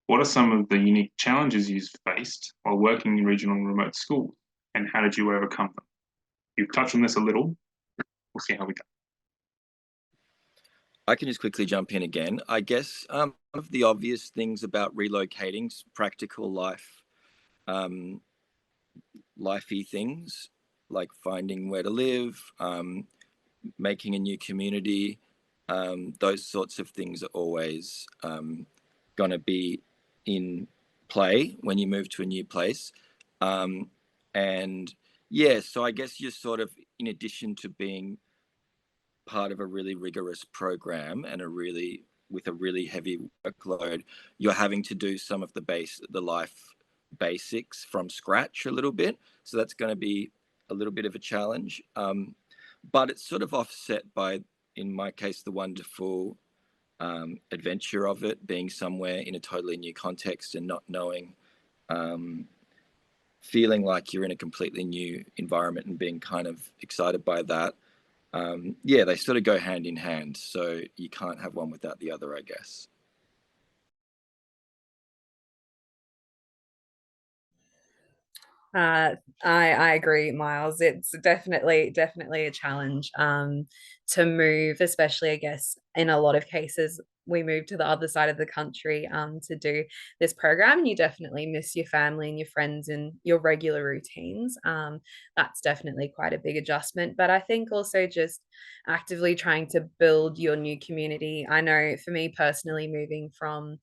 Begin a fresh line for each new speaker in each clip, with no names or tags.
What are some of the unique challenges you've faced while working in regional and remote schools, and how did you overcome them? You've touched on this a little. We'll see how we go.
I can just quickly jump in again. I guess one of the obvious things about relocating, practical life, um, lifey things like finding where to live, making a new community, those sorts of things are always going to be in play when you move to a new place. And yeah, so I guess you're sort of, in addition to being part of a really rigorous program and with a really heavy workload, you're having to do some of the life basics from scratch a little bit. So that's going to be a little bit of a challenge. But it's sort of offset by, in my case, the wonderful adventure of it, being somewhere in a totally new context and not knowing, feeling like you're in a completely new environment and being kind of excited by that. Yeah, they sort of go hand in hand. So you can't have one without the other, I guess.
I agree, Miles. It's definitely a challenge to move, especially I guess in a lot of cases we move to the other side of the country to do this program, and you definitely miss your family and your friends and your regular routines. That's definitely quite a big adjustment. But I think also just actively trying to build your new community. I know for me personally, moving from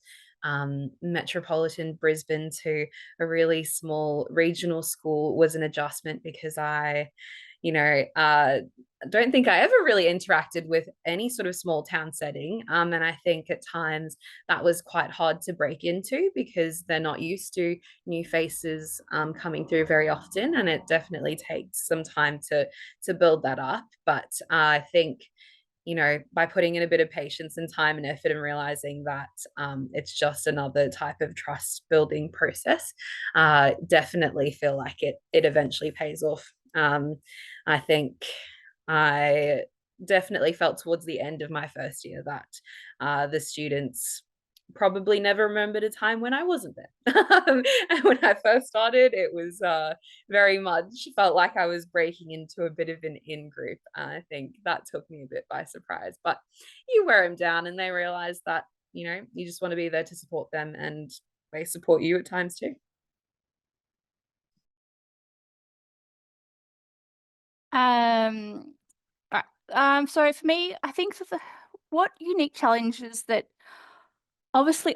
metropolitan Brisbane to a really small regional school was an adjustment because you know, don't think I ever really interacted with any sort of small town setting. And I think at times that was quite hard to break into because they're not used to new faces coming through very often. And it definitely takes some time to build that up. But I think by putting in a bit of patience and time and effort and realizing that it's just another type of trust building process, definitely feel like it eventually pays off. I think I definitely felt towards the end of my first year that the students probably never remembered a time when I wasn't there. And when I first started, it was very much felt like I was breaking into a bit of an in group. I think that took me a bit by surprise, but you wear them down and they realize that, you just want to be there to support them and they support you at times too.
Um, right. So for me, I think that what unique challenges that obviously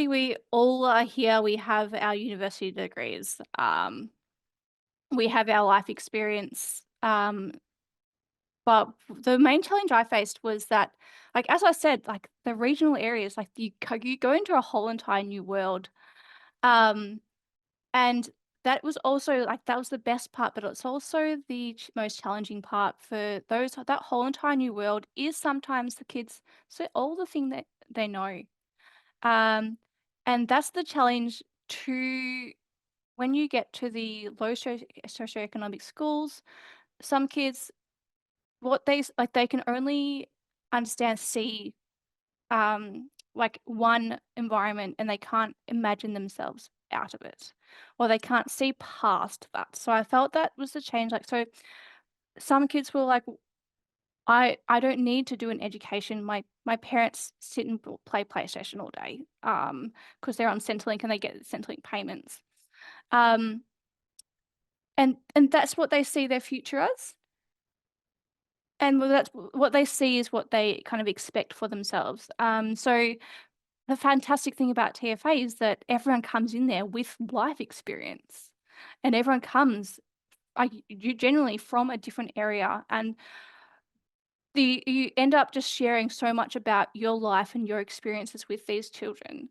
we all are here. We have our university degrees. We have our life experience. But the main challenge I faced was that, like as I said, like the regional areas, like you go into a whole entire new world. Um, And that was also like that was the best part, but it's also the most challenging part for those that whole entire new world is sometimes the kids so all the thing that they know. Um, and that's the challenge to when you get to the low socioeconomic schools, some kids like they can only understand see like one environment and they can't imagine themselves out of it or they can't see past that. So I felt that was the change. Like, so some kids were like, I don't need to do an education. My parents sit and play PlayStation all day because they're on Centrelink and they get Centrelink payments. Um, and that's what they see their future as. And that's what they see is what they kind of expect for themselves. So the fantastic thing about TFA is that everyone comes in there with life experience, and everyone comes, like, you generally from a different area, and you end up just sharing so much about your life and your experiences with these children,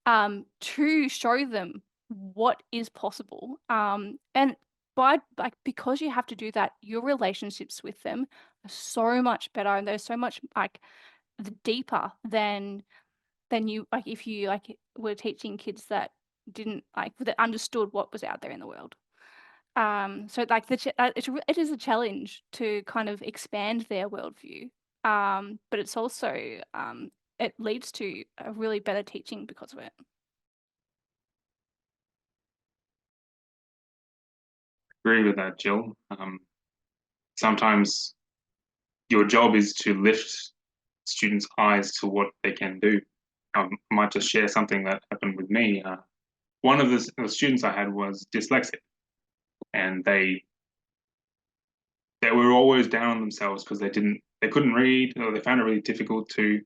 to show them what is possible. And because you have to do that, your relationships with them are so much better, and they're so much like deeper than you like if you like were teaching kids that didn't that understood what was out there in the world. So like it is a challenge to kind of expand their worldview. But it's also it leads to a really better teaching because of it.
agree with that, Jill. Sometimes your job is to lift students' eyes to what they can do. I might just share something that happened with me. One of the students I had was dyslexic, and they were always down on themselves because they couldn't read, or they found it really difficult to,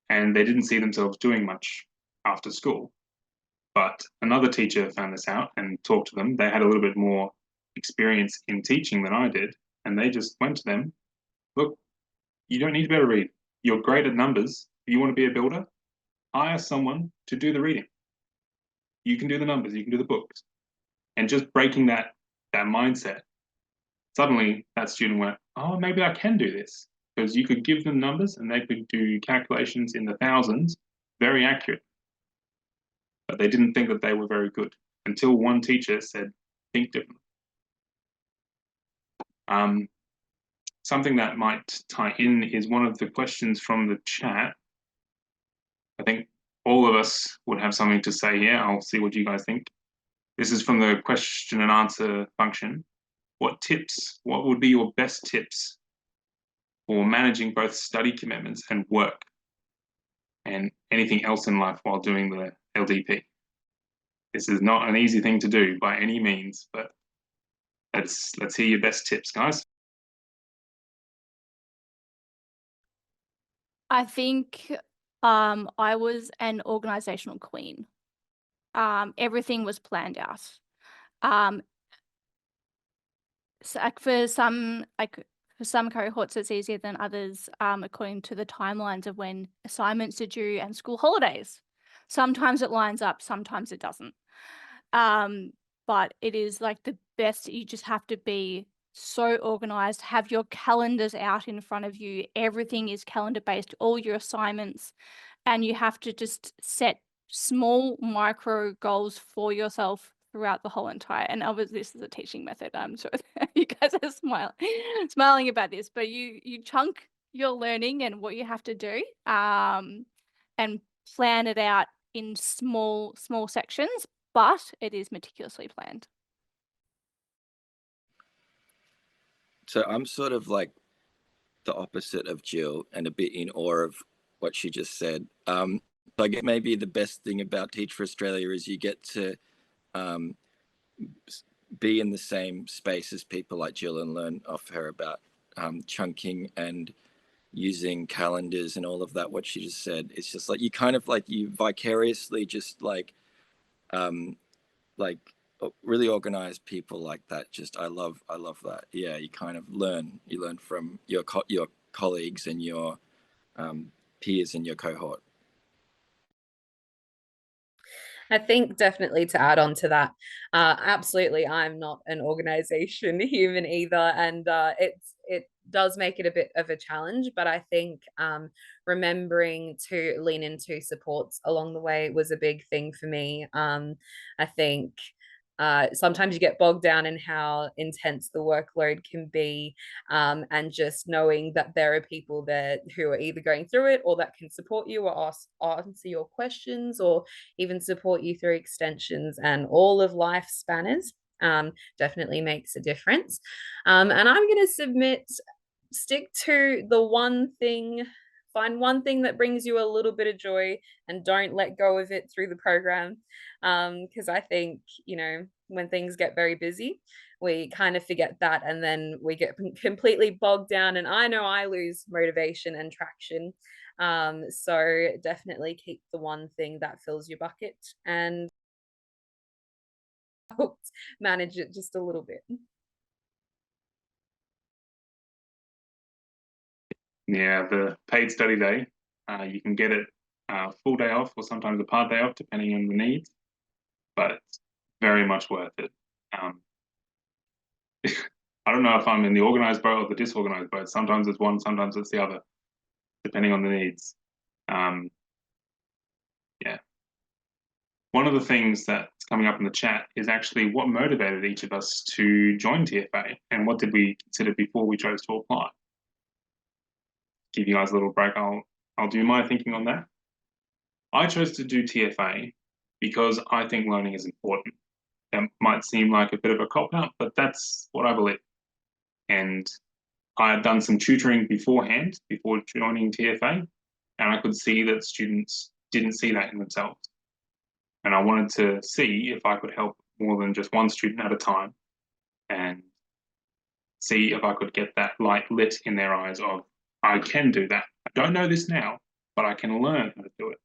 and they didn't see themselves doing much after school. But another teacher found this out and talked to them. They had a little bit more experience in teaching than I did, and they just went to them, look, you don't need to be able to read. You're great at numbers. If you want to be a builder, hire someone to do the reading. You can do the numbers, you can do the books. And just breaking that mindset, suddenly that student went, oh, maybe I can do this. Because you could give them numbers and they could do calculations in the thousands, very accurate. But they didn't think that they were very good until one teacher said, think differently. Something that might tie in is one of the questions from the chat. I think all of us would have something to say here. I'll see what you guys think. This is from the question and answer function. What would be your best tips for managing both study commitments and work and anything else in life while doing the LDP? This is not an easy thing to do by any means, but let's hear your best tips, guys.
I think I was an organizational queen. Everything was planned out. So for some cohorts, it's easier than others, according to the timelines of when assignments are due and school holidays. Sometimes it lines up, sometimes it doesn't. But it is like the best. You just have to be so organized, have your calendars out in front of you. Everything is calendar based, all your assignments, and you have to just set small micro goals for yourself throughout the whole entire. And obviously this is a teaching method. I'm sure you guys are smiling about this, but you chunk your learning and what you have to do, and plan it out in small sections, but it is meticulously planned.
So I'm sort of like the opposite of Jill and a bit in awe of what she just said. So I guess maybe the best thing about Teach for Australia is you get to be in the same space as people like Jill and learn off her about chunking and using calendars and all of that. What she just said, it's just like you kind of like you vicariously just like really organized people like that. Just I love that. Yeah, you kind of learn from your colleagues and your peers in your cohort.
I think definitely to add on to that, absolutely, I'm not an organization human either, and it does make it a bit of a challenge. But I think remembering to lean into supports along the way was a big thing for me. I think sometimes you get bogged down in how intense the workload can be, and just knowing that there are people there who are either going through it or that can support you or answer your questions or even support you through extensions and all of life spanners, definitely makes a difference. And I'm going to stick to the one thing. Find one thing that brings you a little bit of joy and don't let go of it through the program. Because I think, when things get very busy, we kind of forget that and then we get completely bogged down. And I know I lose motivation and traction. So definitely keep the one thing that fills your bucket and manage it just a little bit.
Yeah, the paid study day, you can get it a full day off or sometimes a part day off, depending on the needs, but it's very much worth it. I don't know if I'm in the organized boat or the disorganized boat. Sometimes it's one, sometimes it's the other, depending on the needs. Yeah. One of the things that's coming up in the chat is actually what motivated each of us to join TFA and what did we consider before we chose to apply. Give you guys a little break. I'll do my thinking on that. I chose to do TFA because I think learning is important. That might seem like a bit of a cop-out, but that's what I believe. And I had done some tutoring beforehand, before joining TFA, and I could see that students didn't see that in themselves. And I wanted to see if I could help more than just one student at a time, and see if I could get that light lit in their eyes of, I can do that. I don't know this now, but I can learn how to do it.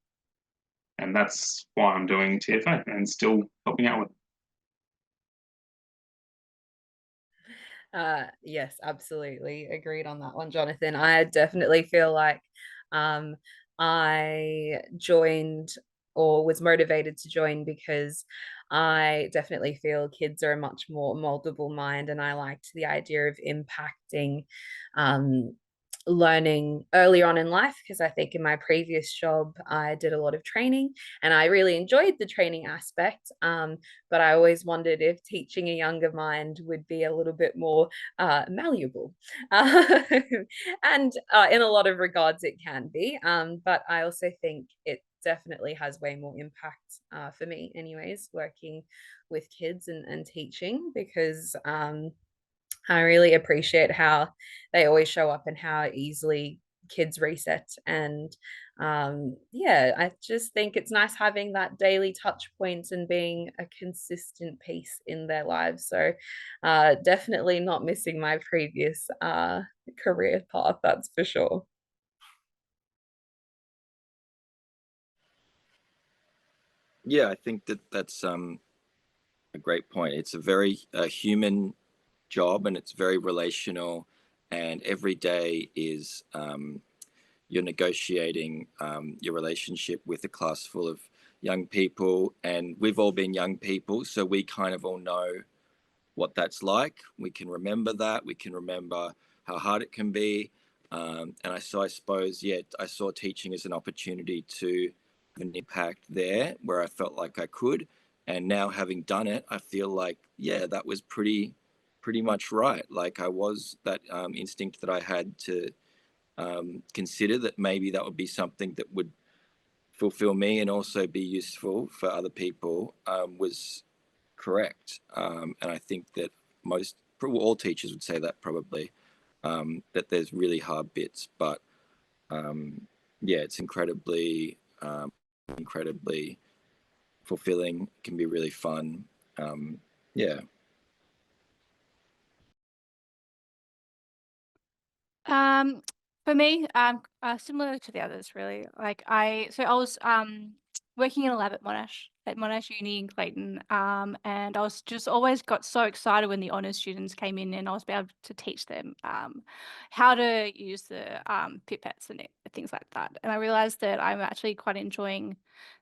And that's why I'm doing TFA and still helping out with it.
Yes, absolutely. Agreed on that one, Jonathan. I definitely feel like um, I joined or was motivated to join because I definitely feel kids are a much more moldable mind, and I liked the idea of impacting um, learning early on in life, because I think in my previous job I did a lot of training and I really enjoyed the training aspect. But I always wondered if teaching a younger mind would be a little bit more malleable. And in a lot of regards, it can be. But I also think it definitely has way more impact for me, anyways, working with kids and teaching, because I really appreciate how they always show up and how easily kids reset. And yeah, I just think it's nice having that daily touch point and being a consistent piece in their lives. So definitely not missing my previous career path, that's for sure.
Yeah, I think that that's a great point. It's a very human job, and it's very relational, and every day is you're negotiating your relationship with a class full of young people, and we've all been young people, so we kind of all know what that's like. We can remember that. We can remember how hard it can be. And I suppose, yeah, I saw teaching as an opportunity to have an impact there where I felt like I could. And now having done it, I feel like, yeah, that was pretty much right. Like I was that instinct that I had to consider that maybe that would be something that would fulfill me and also be useful for other people was correct. And I think that all teachers would say that probably, that there's really hard bits, but yeah, it's incredibly fulfilling, can be really fun. Yeah.
For me, similar to the others, really. So I was working in a lab at Monash Uni in Clayton, and I was just always got so excited when the honours students came in, and I was able to teach them how to use the pipettes and things like that. And I realised that I'm actually quite enjoying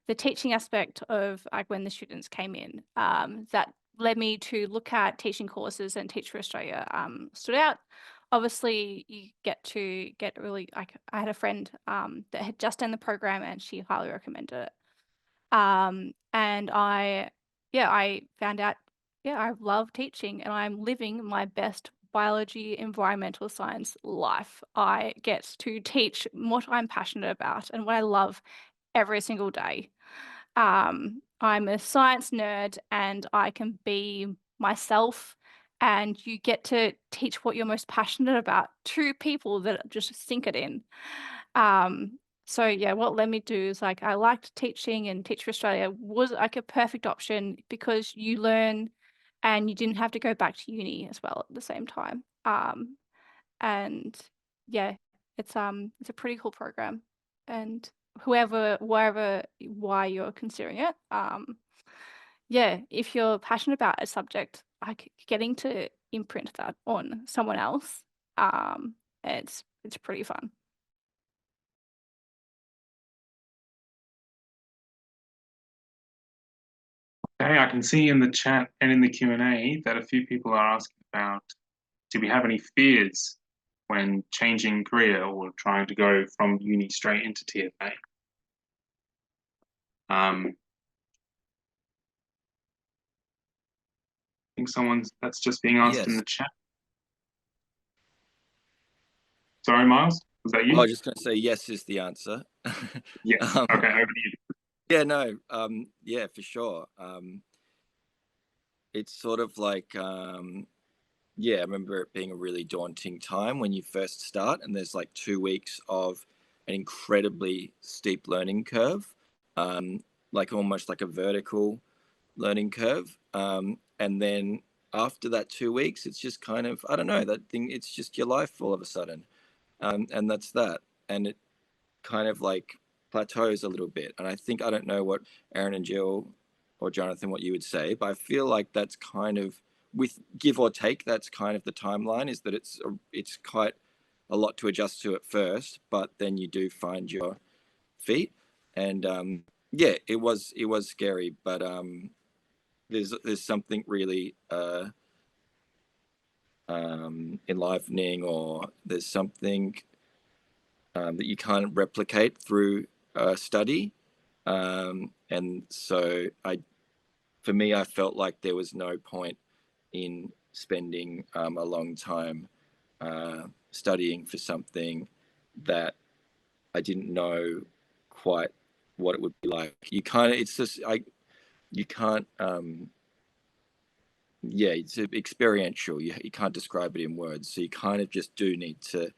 the teaching aspect of like when the students came in. That led me to look at teaching courses, and Teach for Australia stood out. Obviously you get to get really, like, I had a friend that had just done the program and she highly recommended it. And I found out, I love teaching and I'm living my best biology environmental science life. I get to teach what I'm passionate about and what I love every single day. I'm a science nerd and I can be myself, and you get to teach what you're most passionate about to people that just sink it in. So yeah, what let me do is, like, I liked teaching, and Teach for Australia was like a perfect option because you learn and you didn't have to go back to uni as well at the same time. And yeah, it's a pretty cool program, and why you're considering it, yeah, if you're passionate about a subject, like getting to imprint that on someone else, it's pretty fun.
Okay, I can see in the chat and in the Q&A that a few people are asking about, do we have any fears when changing career or trying to go from uni straight into TFA? I think that's just being asked in
Yes.
the chat. Sorry, Miles, was that
I
you?
was just going to say yes is the answer.
Yes. Okay, over to you.
Yeah, no, yeah, for sure. it's sort of like, yeah, I remember it being a really daunting time when you first start, and there's like 2 weeks of an incredibly steep learning curve, like almost like a vertical learning curve. And then after that 2 weeks, it's just kind of, I don't know, that thing, it's just your life all of a sudden. And that's that. And it kind of like plateaus a little bit. And I think, I don't know what Aaron and Jill or Jonathan, what you would say, but I feel like that's kind of, with give or take, that's kind of the timeline, is that it's quite a lot to adjust to at first, but then you do find your feet. And yeah, it was scary, but there's something really enlivening, or there's something that you can't replicate through study. And so for me, I felt like there was no point in spending a long time studying for something that I didn't know quite what it would be like. You kind of, it's just, you can't, yeah, it's experiential. You can't describe it in words. So you kind of just do need to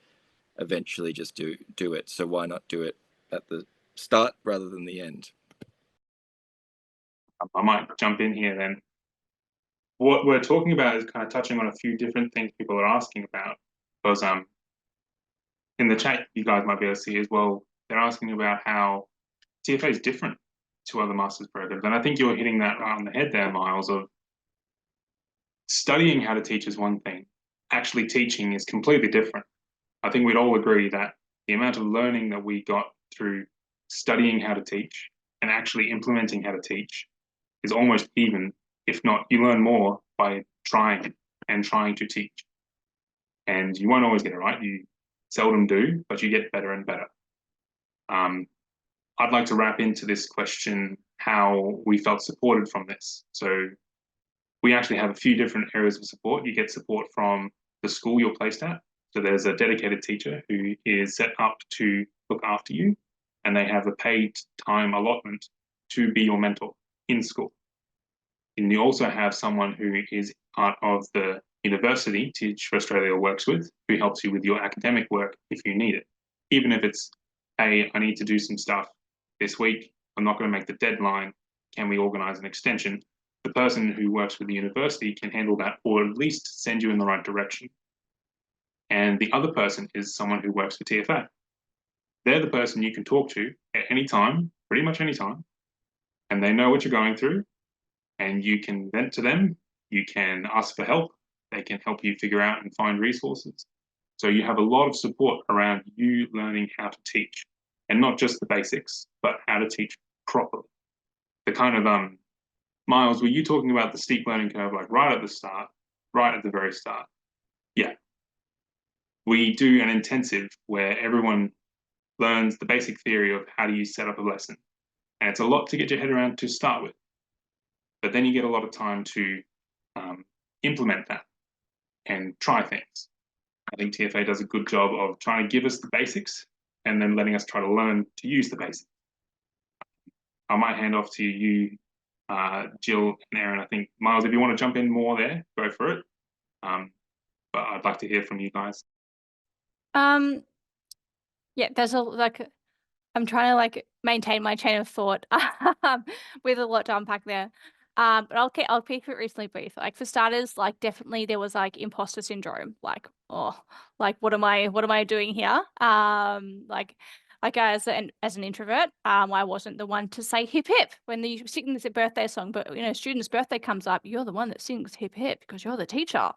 eventually just do it. So why not do it at the start rather than the end?
I might jump in here then. What we're talking about is kind of touching on a few different things people are asking about, because in the chat you guys might be able to see as well, they're asking about how TFA is different to other master's programs. And I think you're hitting that right on the head there, Miles, of studying how to teach is one thing, actually teaching is completely different. I think we'd all agree that the amount of learning that we got through studying how to teach and actually implementing how to teach is almost even, if not, you learn more by trying and trying to teach. And you won't always get it right. You seldom do, but you get better and better. I'd like to wrap into this question how we felt supported from this. So we actually have a few different areas of support. You get support from the school you're placed at. So there's a dedicated teacher who is set up to look after you, and they have a paid time allotment to be your mentor in school. And you also have someone who is part of the university Teach for Australia works with, who helps you with your academic work if you need it. Even if it's, hey, I need to do some stuff this week, I'm not going to make the deadline, can we organize an extension? The person who works with the university can handle that, or at least send you in the right direction. And the other person is someone who works for TFA. They're the person you can talk to at any time, pretty much any time, and they know what you're going through, and you can vent to them, you can ask for help, they can help you figure out and find resources. So you have a lot of support around you learning how to teach, and not just the basics, but how to teach properly. The kind of, Miles, were you talking about the steep learning curve, like right at the start, right at the very start? Yeah. We do an intensive where everyone learns the basic theory of how do you set up a lesson. And it's a lot to get your head around to start with. But then you get a lot of time to implement that and try things. I think TFA does a good job of trying to give us the basics and then letting us try to learn to use the basics. I might hand off to you, Jill and Aaron. I think, Miles, if you want to jump in more there, go for it. But I'd like to hear from you guys.
Yeah, there's I'm trying to like maintain my chain of thought with a lot to unpack there. But I'll keep it reasonably brief. Like for starters, like definitely there was like imposter syndrome. Like, oh, like what am I doing here? Like as an introvert, I wasn't the one to say hip hip when the sing the birthday song, but student's birthday comes up, you're the one that sings hip hip because you're the teacher.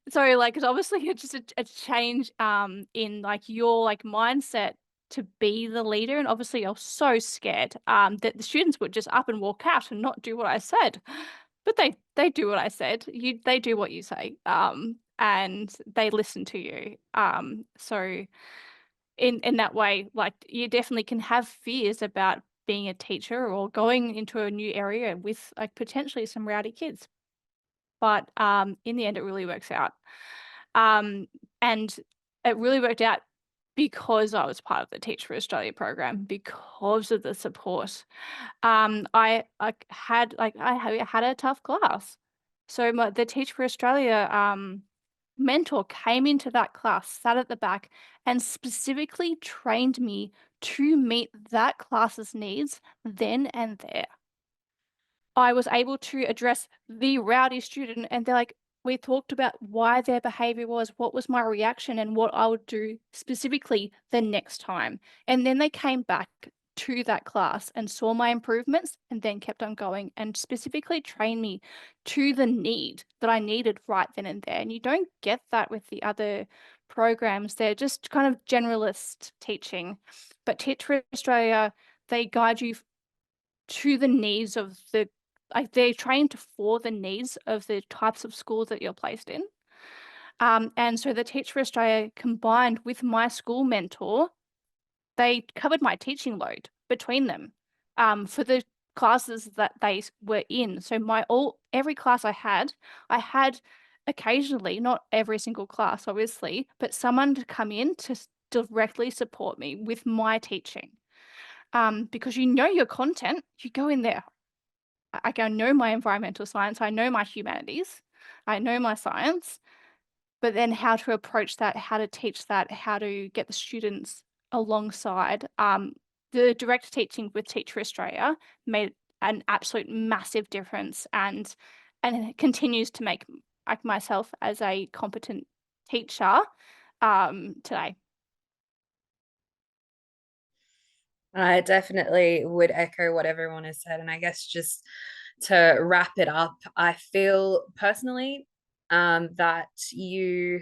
So like it's obviously just a change in like your like mindset to be the leader, and obviously I was so scared that the students would just up and walk out and not do what I said, but they do what I said. They do what you say, and they listen to you. So in that way, like you definitely can have fears about being a teacher or going into a new area with like potentially some rowdy kids, but in the end it really works out. And it really worked out because I was part of the Teach for Australia program, because of the support. I had a tough class. So the Teach for Australia mentor came into that class, sat at the back, and specifically trained me to meet that class's needs then and there. I was able to address the rowdy student, and they're like, we talked about why their behavior was, what was my reaction, and what I would do specifically the next time. And then they came back to that class and saw my improvements and then kept on going and specifically trained me to the need that I needed right then and there. And you don't get that with the other programs. They're just kind of generalist teaching. But Teach for Australia, they guide you to the needs of the, like, they're trained for the needs of the types of schools that you're placed in. And so the Teach for Australia combined with my school mentor, they covered my teaching load between them for the classes that they were in. So every class I had occasionally, not every single class, obviously, but someone to come in to directly support me with my teaching. Because you know your content, you go in there. I know my environmental science, I know my humanities, I know my science, but then how to approach that, how to teach that, how to get the students alongside. The direct teaching with Teach for Australia made an absolute massive difference, and it continues to make like myself as a competent teacher today.
I definitely would echo what everyone has said. And I guess just to wrap it up, I feel personally that you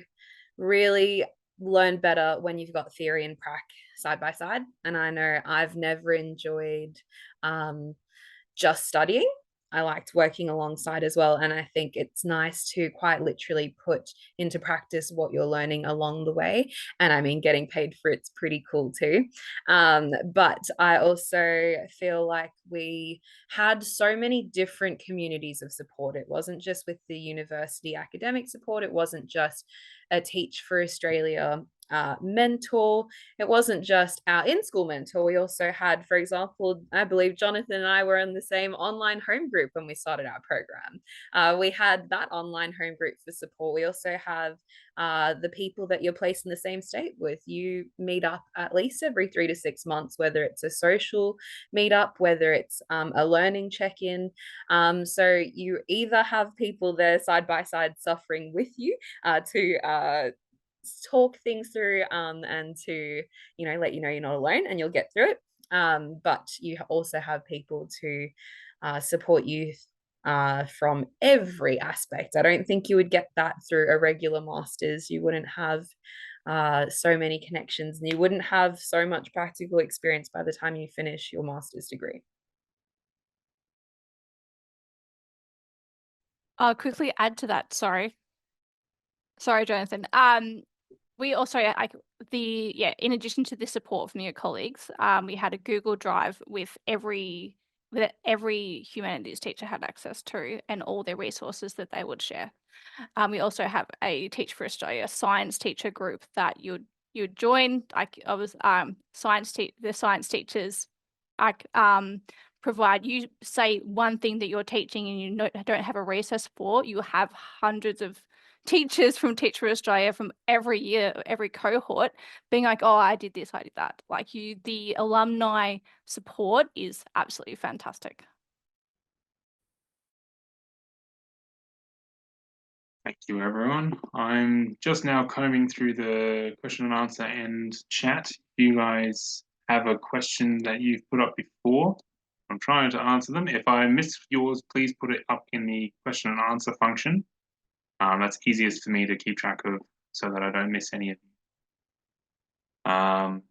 really learn better when you've got theory and prac side by side. And I know I've never enjoyed just studying. I liked working alongside as well. And I think it's nice to quite literally put into practice what you're learning along the way. And I mean, getting paid for it's pretty cool too. But I also feel like we had so many different communities of support. It wasn't just with the university academic support, it wasn't just a Teach for Australia mentor. It wasn't just our in-school mentor. We also had, for example, I believe Jonathan and I were in the same online home group when we started our program. We had that online home group for support. We also have the people that you're placed in the same state with. You meet up at least every 3 to 6 months, whether it's a social meetup, whether it's a learning check-in. So you either have people there side by side suffering with you to talk things through and to let you know you're not alone and you'll get through it, but you also have people to support you from every aspect. I don't think you would get that through a regular master's. You wouldn't have so many connections and you wouldn't have so much practical experience by the time you finish your master's degree.
I'll quickly add to that. Sorry, Jonathan. We also in addition to the support from your colleagues, we had a Google Drive with every humanities teacher had access to and all their resources that they would share. We also have a Teach for Australia science teacher group that you'd join. Like I was the science teachers provide you say one thing that you're teaching and you don't have a recess for, you have hundreds of teachers from Teach for Australia from every year, every cohort being like, oh, I did this, I did that. Like the alumni support is absolutely fantastic.
Thank you, everyone. I'm just now combing through the question and answer and chat. If you guys have a question that you've put up before, I'm trying to answer them. If I miss yours, please put it up in the question and answer function. That's easiest for me to keep track of so that I don't miss any of them.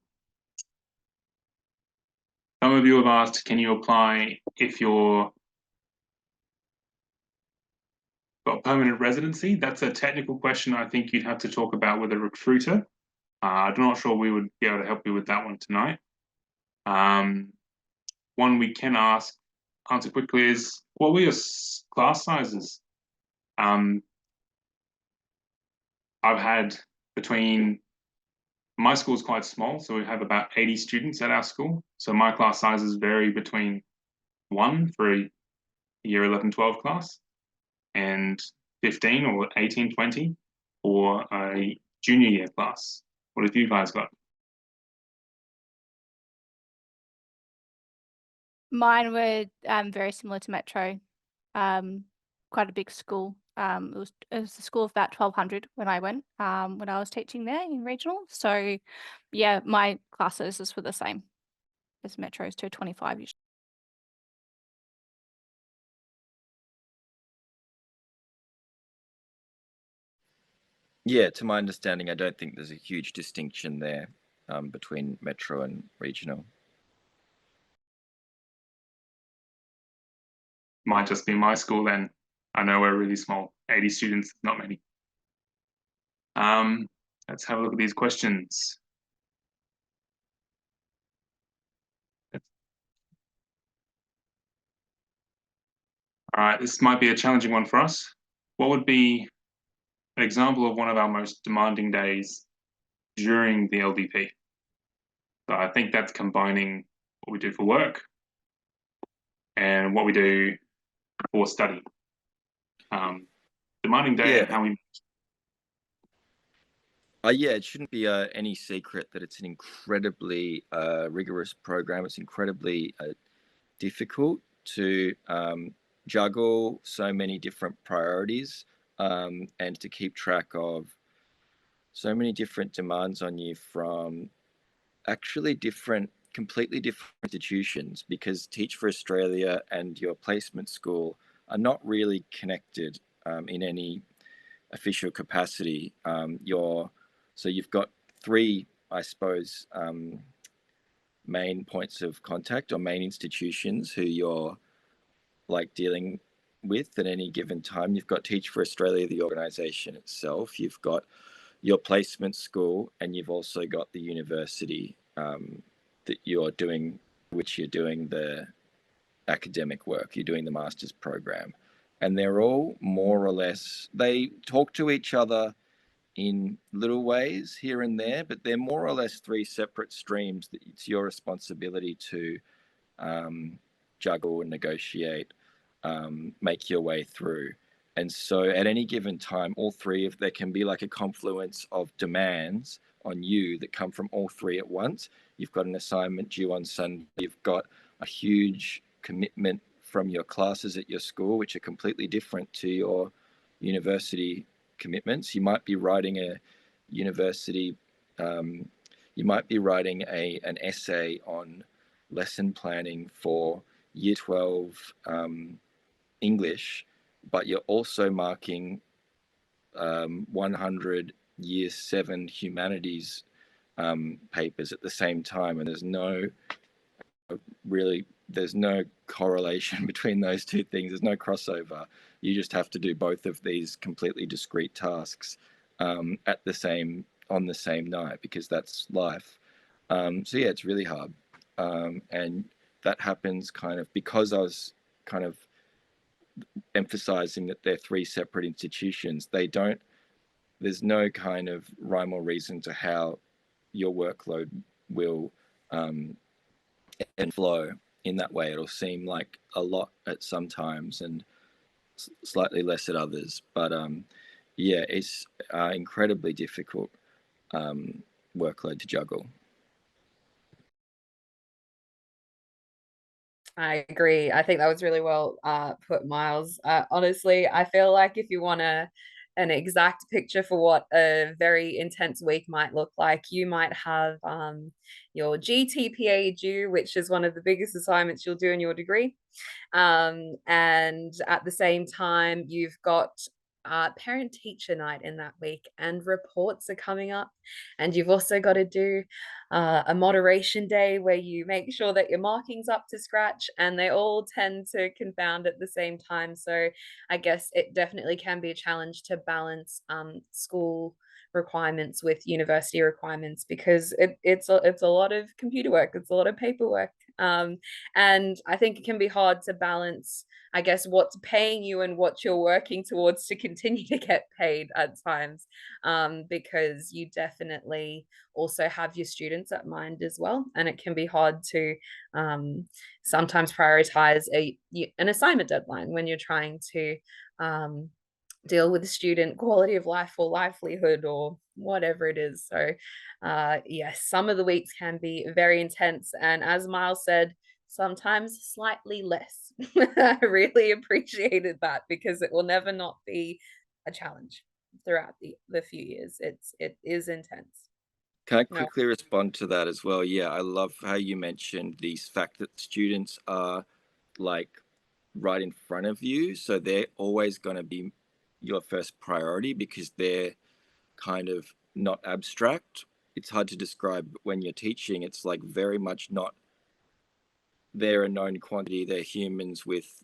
Some of you have asked, can you apply if you're got permanent residency? That's a technical question I think you'd have to talk about with a recruiter. I'm not sure we would be able to help you with that one tonight. One we can answer quickly is, what were your class sizes? I've had between My school is quite small, so we have about 80 students at our school. So my class sizes vary between 1 for a year 11, 12 class and 15 or 18, 20 for a junior year class. What have you guys got?
Mine were very similar to Metro, quite a big school. It was a school of about 1,200 when I went, when I was teaching there in regional. So yeah, my class sizes were the same as Metro's, 225 usually.
Yeah, to my understanding, I don't think there's a huge distinction there between metro and regional.
Might just be my school then. I know we're really small, 80 students, not many. Let's have a look at these questions. All right, this might be a challenging one for us. What would be an example of one of our most demanding days during the LDP? So I think that's combining what we do for work and what we do for study. Demanding day and how we.
Yeah, it shouldn't be any secret that it's an incredibly rigorous program. It's incredibly difficult to juggle so many different priorities and to keep track of so many different demands on you from actually completely different institutions, because Teach for Australia and your placement school are not really connected in any official capacity. So you've got three, I suppose, main points of contact or main institutions who you're like dealing with at any given time. You've got Teach for Australia, the organisation itself. You've got your placement school, and you've also got the university that you're doing, which you're doing the academic work. You're doing the master's program, and they're all more or less, they talk to each other in little ways here and there, but they're more or less three separate streams that it's your responsibility to juggle and negotiate, make your way through. And so at any given time, all three of there can be like a confluence of demands on you that come from all three at once. You've got an assignment due on Sunday. You've got a huge commitment from your classes at your school, which are completely different to your university commitments. You might be writing a university, you might be writing an essay on lesson planning for year 12 English, but you're also marking 100 year 7 humanities papers at the same time, and there's no correlation between those two things. There's no crossover. You just have to do both of these completely discrete tasks on the same night, because that's life. So yeah, it's really hard, and that happens kind of because I was kind of emphasizing that they're three separate institutions. There's no kind of rhyme or reason to how your workload will and flow in that way. It'll seem like a lot at some times and slightly less at others. But yeah, it's incredibly difficult workload to juggle.
I agree. I think that was really well put, Miles. Honestly, I feel like if you want an exact picture for what a very intense week might look like, you might have your GTPA due, which is one of the biggest assignments you'll do in your degree. And at the same time, you've got parent teacher night in that week, and reports are coming up, and you've also got to do a moderation day where you make sure that your marking's up to scratch, and they all tend to confound at the same time. So I guess it definitely can be a challenge to balance school requirements with university requirements, because it's a lot of computer work, it's a lot of paperwork, And I think it can be hard to balance, I guess, what's paying you and what you're working towards to continue to get paid at times, because you definitely also have your students at mind as well, and it can be hard to sometimes prioritize an assignment deadline when you're trying to deal with student quality of life or livelihood or whatever it is. So yes, some of the weeks can be very intense, and as Miles said, sometimes slightly less. I really appreciated that, because it will never not be a challenge throughout the few years. It is intense.
Can I
No.
quickly respond to that as well? Yeah, I love how you mentioned the fact that students are like right in front of you, so they're always going to be your first priority because they're kind of not abstract. It's hard to describe when you're teaching. It's like very much not, they're a known quantity. They're humans with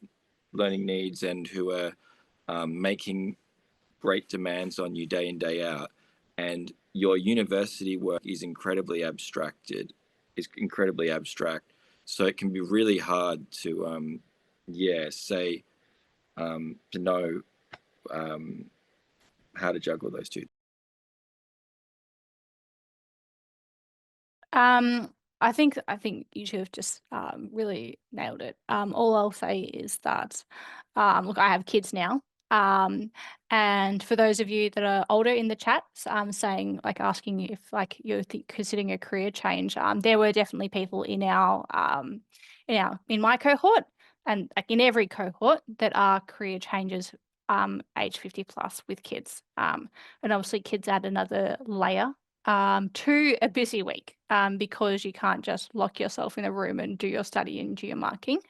learning needs and who are making great demands on you day in, day out. And your university work is incredibly abstract. So it can be really hard to, say, to know how to juggle those two.
I think you two have just really nailed it. All I'll say is that, look, I have kids now. And for those of you that are older in the chat, saying, like, asking if like you're considering a career change, there were definitely people in my cohort, and like in every cohort, that are career changes, age 50 plus with kids. And obviously kids add another layer to a busy week, because you can't just lock yourself in a room and do your study and do your marking.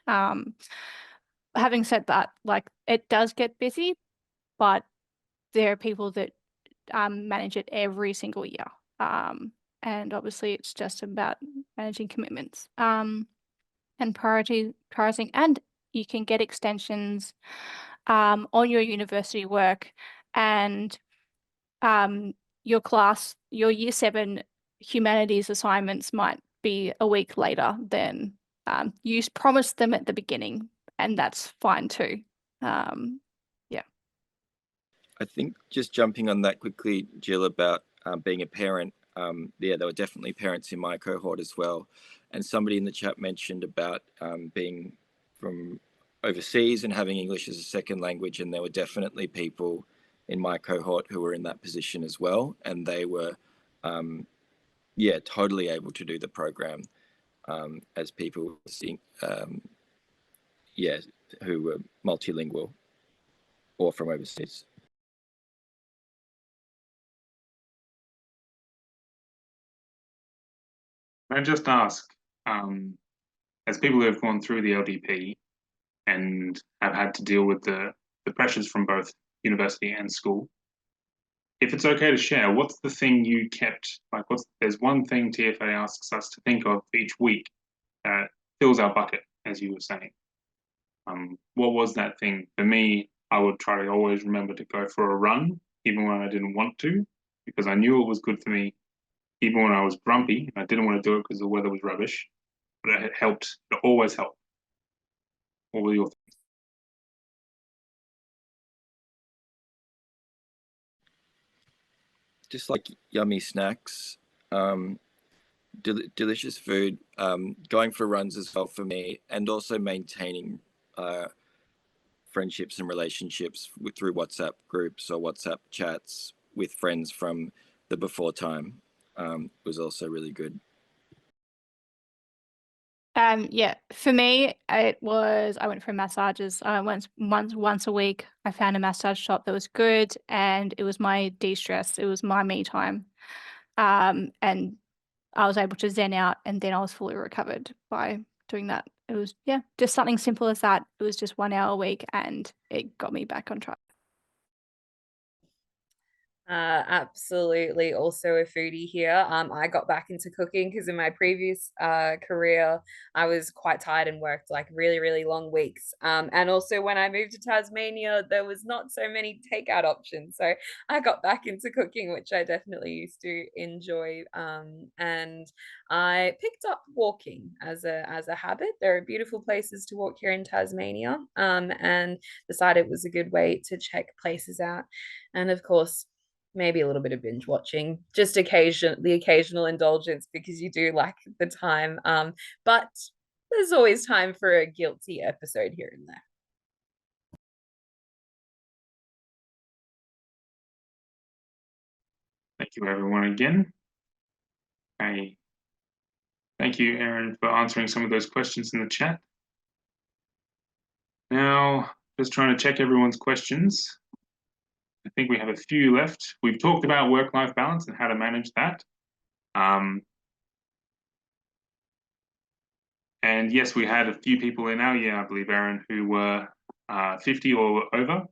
Having said that, like, it does get busy, but there are people that manage it every single year. And obviously it's just about managing commitments and prioritizing, and you can get extensions on your university work, and your year 7 humanities assignments might be a week later than you promised them at the beginning, and that's fine too.
I think just jumping on that quickly, Jill, about being a parent. There were definitely parents in my cohort as well. And somebody in the chat mentioned about being from overseas and having English as a second language. And there were definitely people in my cohort who were in that position as well. And they were, totally able to do the program as people, who were multilingual or from overseas.
Can I just ask, as people who have gone through the LDP and have had to deal with the pressures from both university and school, if it's okay to share, what's the thing you kept, like there's one thing TFA asks us to think of each week that fills our bucket, as you were saying. What was that thing? For me, I would try to always remember to go for a run, even when I didn't want to, because I knew it was good for me. Even when I was grumpy, I didn't want to do it because the weather was rubbish, but it helped. It always helped. What were your things?
Just like yummy snacks, delicious food, going for runs as well for me, and also maintaining friendships and relationships through WhatsApp groups or WhatsApp chats with friends from the before time was also really good.
For me, it was, I went for massages once a week. I found a massage shop that was good, and it was my de-stress. It was my me time. And I was able to zen out, and then I was fully recovered by doing that. It was, just something simple as that. It was just 1 hour a week, and it got me back on track.
Absolutely. Also a foodie here. I got back into cooking because in my previous career, I was quite tired and worked like really, really long weeks. And also when I moved to Tasmania, there was not so many takeout options. So I got back into cooking, which I definitely used to enjoy. And I picked up walking as a habit. There are beautiful places to walk here in Tasmania. And decided it was a good way to check places out. And of course, maybe a little bit of binge watching, just the occasional indulgence because you do like the time. But there's always time for a guilty episode here and there.
Thank you, everyone, again. Thank you, Erin, for answering some of those questions in the chat. Now, just trying to check everyone's questions. I think we have a few left. We've talked about work-life balance and how to manage that. And yes, we had a few people in our year, I believe, Erin, who were 50 or over,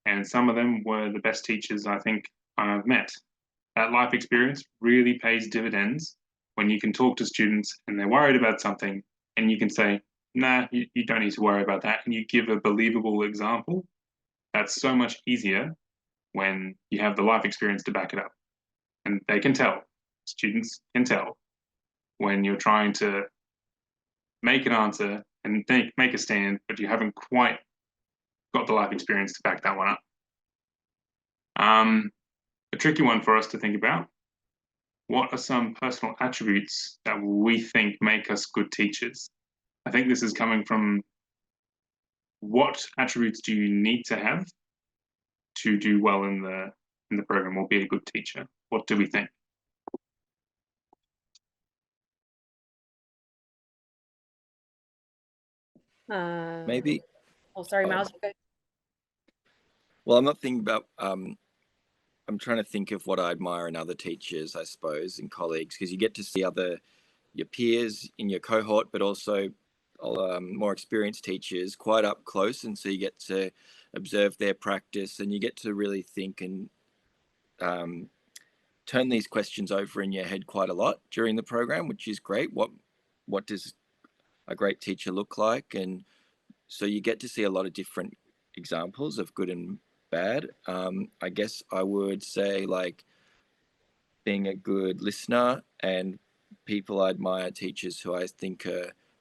and some of them were the best teachers I think I've met. That life experience really pays dividends when you can talk to students and they're worried about something, and you can say, nah, you don't need to worry about that, and you give a believable example. That's so much easier when you have the life experience to back it up. And they can tell, students can tell when you're trying to make an answer and make a stand, but you haven't quite got the life experience to back that one up. A tricky one for us to think about. What are some personal attributes that we think make us good teachers? I think this is coming from what attributes do you need to have to do well in the program or be a good teacher? What do we think?
Maybe.
Oh, sorry, Miles.
Well, I'm not thinking about. I'm trying to think of what I admire in other teachers, I suppose, and colleagues, because you get to see your peers in your cohort, but also more experienced teachers quite up close, and so you get to observe their practice, and you get to really think and turn these questions over in your head quite a lot during the program, which is great. What does a great teacher look like? And so you get to see a lot of different examples of good and bad. I guess I would say like being a good listener, and people I admire teachers who I think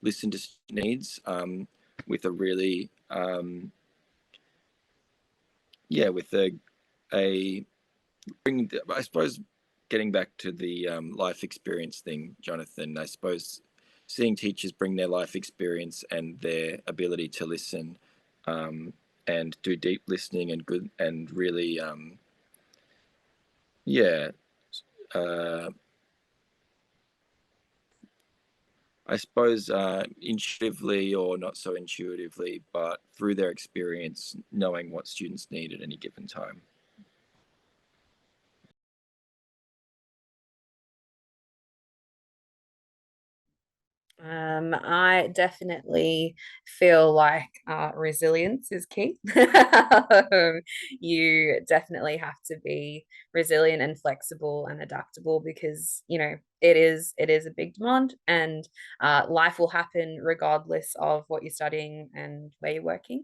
listen to needs with a really with a bring. I suppose getting back to the life experience thing, Jonathan. I suppose seeing teachers bring their life experience and their ability to listen and do deep listening and good and really I suppose intuitively or not so intuitively, but through their experience, knowing what students need at any given time.
I definitely feel like resilience is key. You definitely have to be resilient and flexible and adaptable because it is a big demand, and life will happen regardless of what you're studying and where you're working,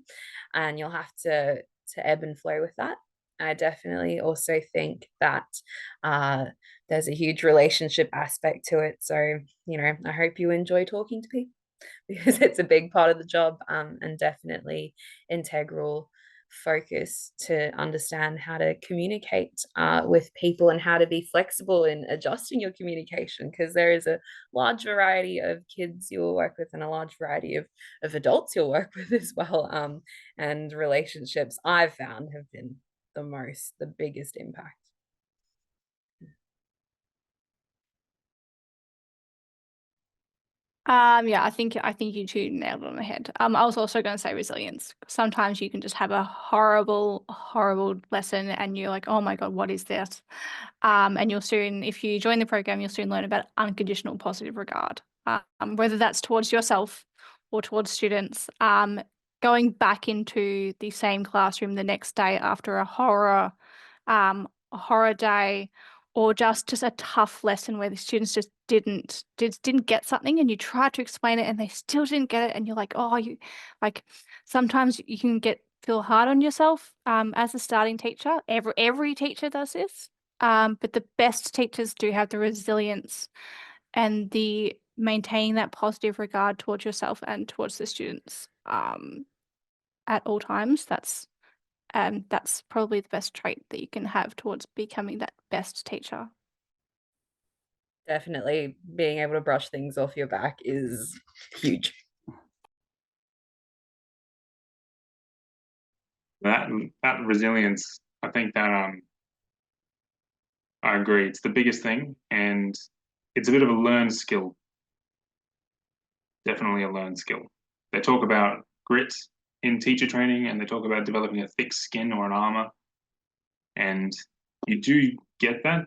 and you'll have to ebb and flow with that. I definitely also think that there's a huge relationship aspect to it. So, I hope you enjoy talking to people because it's a big part of the job, and definitely integral focus to understand how to communicate with people and how to be flexible in adjusting your communication, because there is a large variety of kids you'll work with and a large variety of adults you'll work with as well. And relationships I've found have been the biggest impact.
Yeah, I think you two nailed it on the head. I was also going to say resilience. Sometimes you can just have a horrible lesson and you're like, oh my God, what is this? And you'll soon, if you join the program, you'll soon learn about unconditional positive regard, whether that's towards yourself or towards students. Going back into the same classroom the next day after a horror a horror day, or just a tough lesson where the students just didn't get something, and you try to explain it and they still didn't get it, and you're like, oh, you like, sometimes you can feel hard on yourself as a starting teacher. Every teacher does this, but the best teachers do have the resilience and the maintaining that positive regard towards yourself and towards the students at all times. That's probably the best trait that you can have towards becoming that best teacher.
Definitely being able to brush things off your back is huge.
That resilience, I think that I agree. It's the biggest thing, and it's a bit of a learned skill. Definitely a learned skill. They talk about grit in teacher training, and they talk about developing a thick skin or an armor. And you do get that,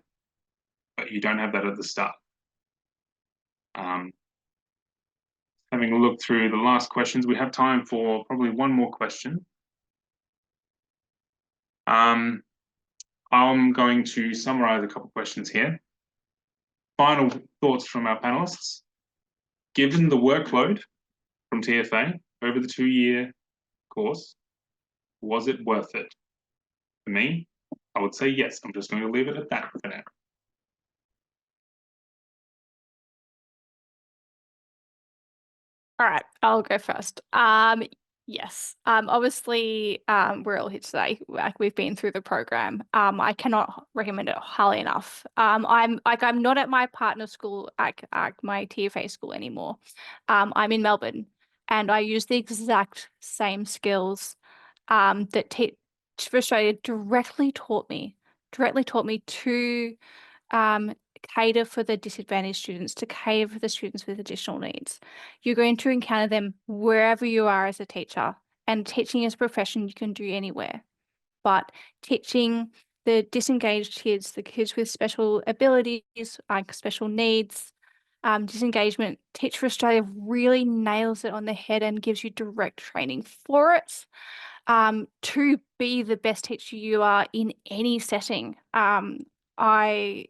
but you don't have that at the start. Having a look through the last questions, we have time for probably one more question. I'm going to summarize a couple questions here. Final thoughts from our panelists. Given the workload from TFA over the 2-year course, was it worth it? For me, I would say yes. I'm just going to leave it at that for now.
All right, I'll go first. Yes. Obviously, we're all here today. Like, we've been through the program. I cannot recommend it highly enough. I'm not at my partner school at my TFA school anymore. I'm in Melbourne, and I use the exact same skills that Teach for Australia directly taught me to cater for the disadvantaged students, to cater for the students with additional needs. You're going to encounter them wherever you are as a teacher, and teaching is a profession you can do anywhere. But teaching the disengaged kids, the kids with special abilities, like special needs, disengagement, Teach for Australia really nails it on the head and gives you direct training for it. To be the best teacher you are in any setting. I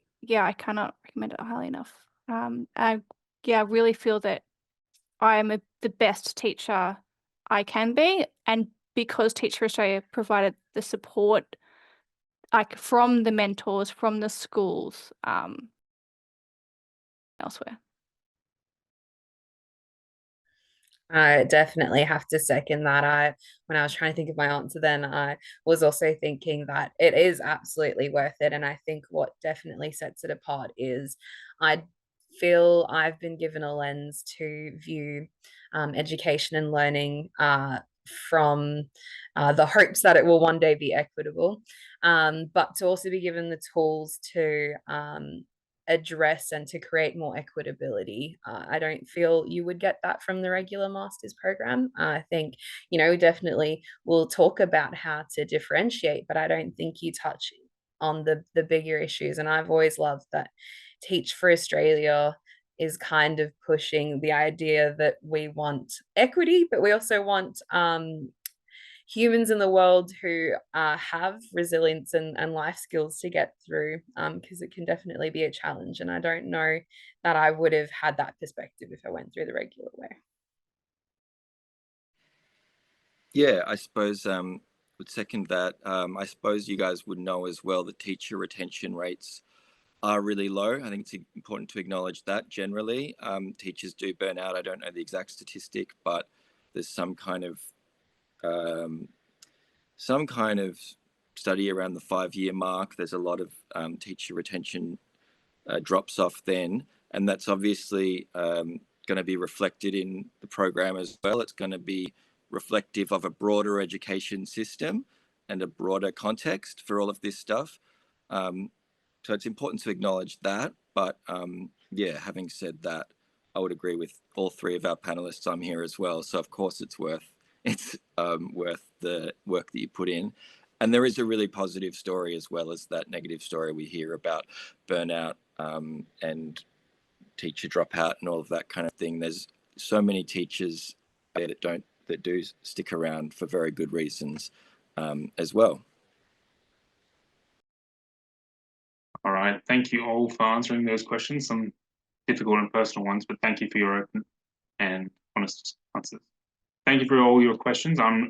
cannot recommend it highly enough. I really feel that I'm the best teacher I can be, and because Teach for Australia provided the support, like, from the mentors, from the schools, elsewhere.
I definitely have to second that. When I was trying to think of my answer, then I was also thinking that it is absolutely worth it. And I think what definitely sets it apart is I feel I've been given a lens to view education and learning from the hopes that it will one day be equitable, but to also be given the tools to address and to create more equitability. I don't feel you would get that from the regular master's program. I think, we definitely will talk about how to differentiate, but I don't think you touch on the bigger issues. And I've always loved that Teach for Australia is kind of pushing the idea that we want equity, but we also want humans in the world who have resilience and life skills to get through, because it can definitely be a challenge. And I don't know that I would have had that perspective if I went through the regular way.
Yeah, I suppose would second that. I suppose you guys would know as well that teacher retention rates are really low. I think it's important to acknowledge that generally. Teachers do burn out. I don't know the exact statistic, but there's some kind of study around the 5-year mark. There's a lot of teacher retention drops off then, and that's obviously going to be reflected in the program as well. It's going to be reflective of a broader education system and a broader context for all of this stuff. So it's important to acknowledge that. But having said that, I would agree with all three of our panelists. I'm here as well, so of course it's worth the work that you put in. And there is a really positive story as well as that negative story we hear about burnout and teacher dropout and all of that kind of thing. There's so many teachers that do stick around for very good reasons as well.
All right. Thank you all for answering those questions, some difficult and personal ones, but thank you for your open and honest answers. Thank you for all your questions. I'm